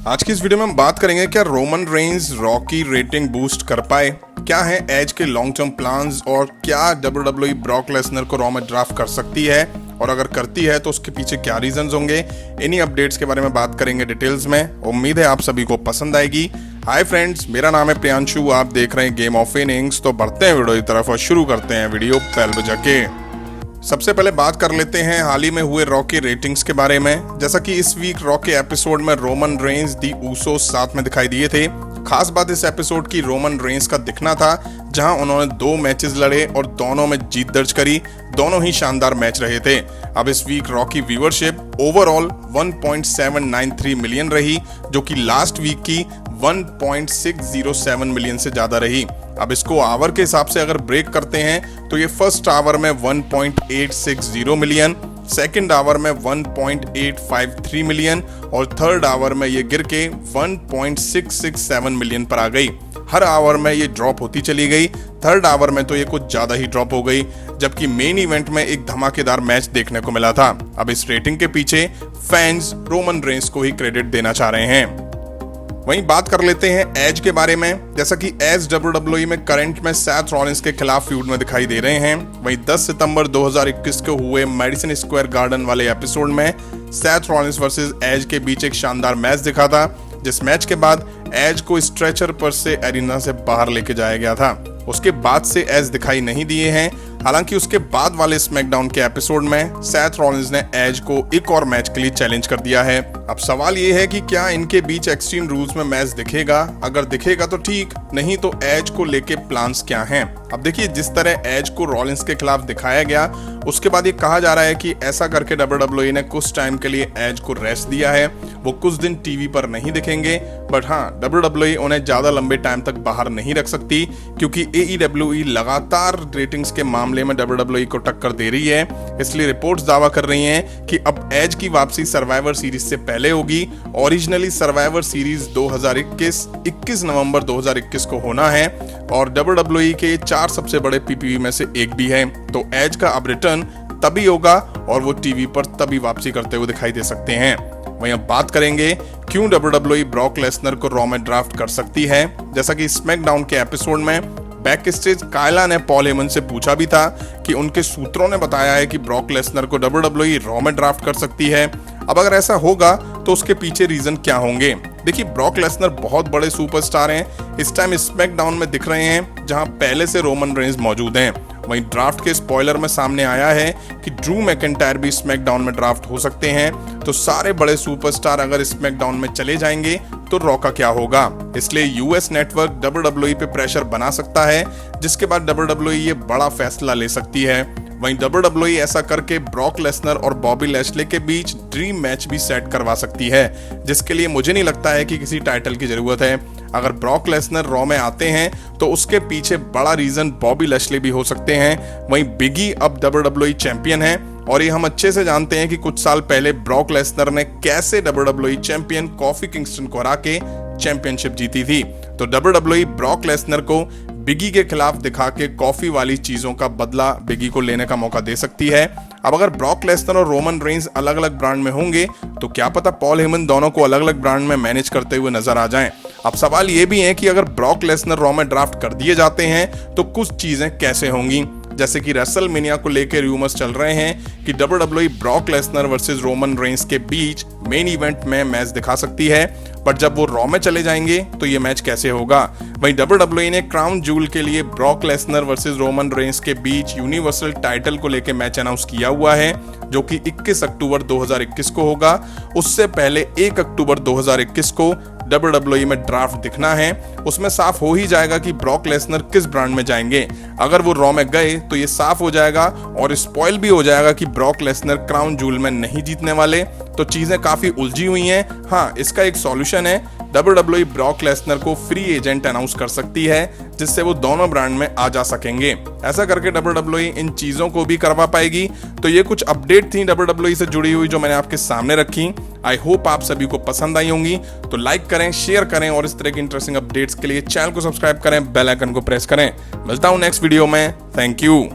आज की इस वीडियो में हम बात करेंगे क्या रोमन रेंज रॉ की रेटिंग बूस्ट कर पाए, क्या है एज के लॉन्ग टर्म प्लान्स और क्या WWE ब्रॉक लेसनर को रॉ में ड्राफ्ट कर सकती है और अगर करती है तो उसके पीछे क्या रीजंस होंगे। इन्हीं अपडेट्स के बारे में बात करेंगे डिटेल्स में। उम्मीद है आप सभी को पसंद आएगी। हाय फ्रेंड्स, मेरा नाम है प्रियांशु, आप देख रहे हैं गेम ऑफ इनिंग्स। तो बढ़ते हैं वीडियो की तरफ और शुरू करते हैं वीडियो पहल बजा के। सबसे पहले बात कर लेते हैं हाल ही में हुए रॉ के रेटिंग्स के बारे में। जैसा कि इस वीक रॉ के एपिसोड में रोमन रेंज दी ऊसोस साथ में दिखाई दिए थे। खास बात इस एपिसोड की रोमन रेंज का दिखना था, जहां उन्होंने 2 मैचेस लड़े और दोनों में जीत दर्ज करी। दोनों ही शानदार मैच रहे थे। अब इस वीक रॉ की व्यूअरशिप ओवरऑल 1.793 मिलियन रही, जो कि लास्ट वीक की 1.607 मिलियन से ज्यादा रही। अब इसको आवर के हिसाब से अगर ब्रेक करते हैं तो ये फर्स्ट आवर में 1.860 मिलियन, सेकंड आवर में 1.853 मिलियन और थर्ड आवर में ये गिर के 1.667 मिलियन पर आ गई। हर आवर में ये ड्रॉप होती चली गई। थर्ड आवर में तो ये कुछ ज्यादा ही ड्रॉप हो गई, जबकि मेन इवेंट में एक धमाकेदार मैच देखने को मिला था। अब इस रेटिंग के पीछे फैंस रोमन रेंज को ही क्रेडिट देना चाह रहे हैं। वहीं बात कर लेते हैं एज के बारे में। जैसा कि एज WWE में करंट में सैथ रॉलिंस के खिलाफ फ्यूड में दिखाई दे रहे हैं। वहीं 10 सितंबर 2021 को हुए मेडिसन स्क्वायर गार्डन वाले एपिसोड में सैथ रॉलिंस वर्सेस एज के बीच एक शानदार मैच दिखा था, जिस मैच के बाद एज को स्ट्रेचर पर से एरिना से बाहर लेके जाया गया था। उसके बाद से एज दिखाई नहीं दिए हैं। हालांकि उसके बाद वाले स्मैकडाउन के एपिसोड में सैथ रॉलिंस ने एज को एक और मैच के लिए चैलेंज कर दिया है। अब सवाल ये है कि क्या इनके बीच एक्सट्रीम रूल्स में मैच दिखेगा। अगर दिखेगा तो ठीक, नहीं तो एज को लेके प्लान्स क्या हैं। अब देखिए, जिस तरह एज को रॉलिंस के खिलाफ दिखाया गया, उसके बाद ये कहा जा रहा है कि ऐसा करके WWE ने कुछ टाइम के लिए एज को रेस्ट दिया है। वो कुछ दिन टीवी पर नहीं दिखेंगे, बट हाँ, WWE उन्हें ज्यादा लंबे टाइम तक बाहर नहीं रख सकती, क्योंकि AEW लगातार रेटिंग्स के मामले में WWE को टक्कर दे रही है। इसलिए रिपोर्ट्स दावा कर रही हैं कि अब एज की वापसी सर्वाइवर सीरीज से पहले होगी। ओरिजिनली सर्वाइवर सीरीज 21 नवंबर 2021 को होना है और WWE के 4 सबसे बड़े PPV में से एक भी है। तो एज का अब रिटर्न तभी होगा और वो टीवी पर तभी वापसी करते हुए दिखाई दे सकते हैं। वहीं अब बात करेंगे क्यों WWE ब्रॉक लेसनर को रॉ में ड्राफ्ट कर सकती है। जैसा कि स्मैकडाउन के एपिसोड में बैक स्टेज कायला ने पॉल हेमन से पूछा भी था कि उनके सूत्रों ने बताया है कि ब्रॉक लेसनर को WWE रॉ में ड्राफ्ट कर सकती है। अब अगर ऐसा होगा तो उसके पीछे रीजन क्या होंगे। देखिए, ब्रॉक लेसनर बहुत बड़े सुपरस्टार हैं। इस टाइम स्मैकडाउन में दिख रहे हैं, जहां पहले से रोमन रेंज मौजूद हैं। वहीं ड्राफ्ट के स्पॉइलर में सामने आया है कि ड्रू मैकिंटायर भी स्मैकडाउन में ड्राफ्ट हो सकते हैं। तो सारे बड़े सुपरस्टार अगर स्मैकडाउन में चले जाएंगे तो रॉ का क्या होगा। इसलिए यूएस नेटवर्क WWE पे प्रेशर बना सकता है, जिसके बाद WWE ये बड़ा फैसला ले सकती है। वहीं WWE ऐसा करके ब्रॉक लेसनर और बॉबी लैशले के बीच ड्रीम मैच भी सेट करवा सकती है, जिसके लिए मुझे नहीं लगता है कि किसी टाइटल की जरूरत है। अगर ब्रॉक लेसनर रॉ में आते हैं तो उसके पीछे बड़ा रीजन बॉबी लैशले भी हो सकते हैं। वहीं बिगी अब WWE चैंपियन है और ये हम अच्छे से जानते हैं कि कुछ साल पहले ब्रॉक लेसनर ने कैसे WWE चैंपियन कॉफी किंगस्टन को हरा के चैंपियनशिप जीती थी। तो WWE ब्रॉक लेसनर को बिगी के खिलाफ दिखा के कॉफी वाली चीजों का बदला बिगी को लेने का मौका दे सकती है। अब अगर ब्रॉक लेसनर और रोमन रेंज अलग अलग ब्रांड में होंगे तो क्या पता पॉल हेमन दोनों को अलग अलग ब्रांड में मैनेज करते हुए नजर आ जाएं। अब सवाल ये भी है कि अगर ब्रॉक लेसनर रॉ में ड्राफ्ट कर दिए जाते हैं तो कुछ चीजें कैसे होंगी। जैसे कि रेसलमेनिया को लेकर रूमर्स चल रहे हैं कि WWE Brock Lesnar versus Roman Reigns के बीच मेन इवेंट में मैच दिखा सकती है, बट जब वो रॉ में चले जाएंगे तो ये मैच कैसे होगा। वहीं WWE ने क्राउन जूल के लिए Brock Lesnar versus Roman Reigns के बीच यूनिवर्सल टाइटल को लेकर मैच अनाउंस किया हुआ है, जो कि 21 अक्टूबर 2021 को होगा। उससे पहले 1 अक्टूबर 2021 को WWE में ड्राफ्ट दिखना है। उसमें साफ हो ही जाएगा कि ब्रॉक लेसनर किस ब्रांड में जाएंगे। अगर वो रॉ में गए तो ये साफ हो जाएगा और स्पॉइल भी हो जाएगा कि ब्रॉक लेसनर क्राउन जूल में नहीं जीतने वाले। तो चीजें काफी उलझी हुई हैं। हाँ, इसका एक सॉल्यूशन है, WWE ब्रॉक लेसनर को फ्री एजेंट अनाउंस कर सकती है, जिससे वो दोनों ब्रांड में आ जा सकेंगे। ऐसा करके WWE इन चीजों को भी करवा पाएगी। तो ये कुछ अपडेट थी WWE से जुड़ी हुई जो मैंने आपके सामने रखी। आई होप आप सभी को पसंद आई होंगी। तो लाइक करें, शेयर करें और इस तरह की इंटरेस्टिंग अपडेट्स के लिए चैनल को सब्सक्राइब करें, बेल आइकन को प्रेस करें। मिलता हूं नेक्स्ट वीडियो में। Thank you.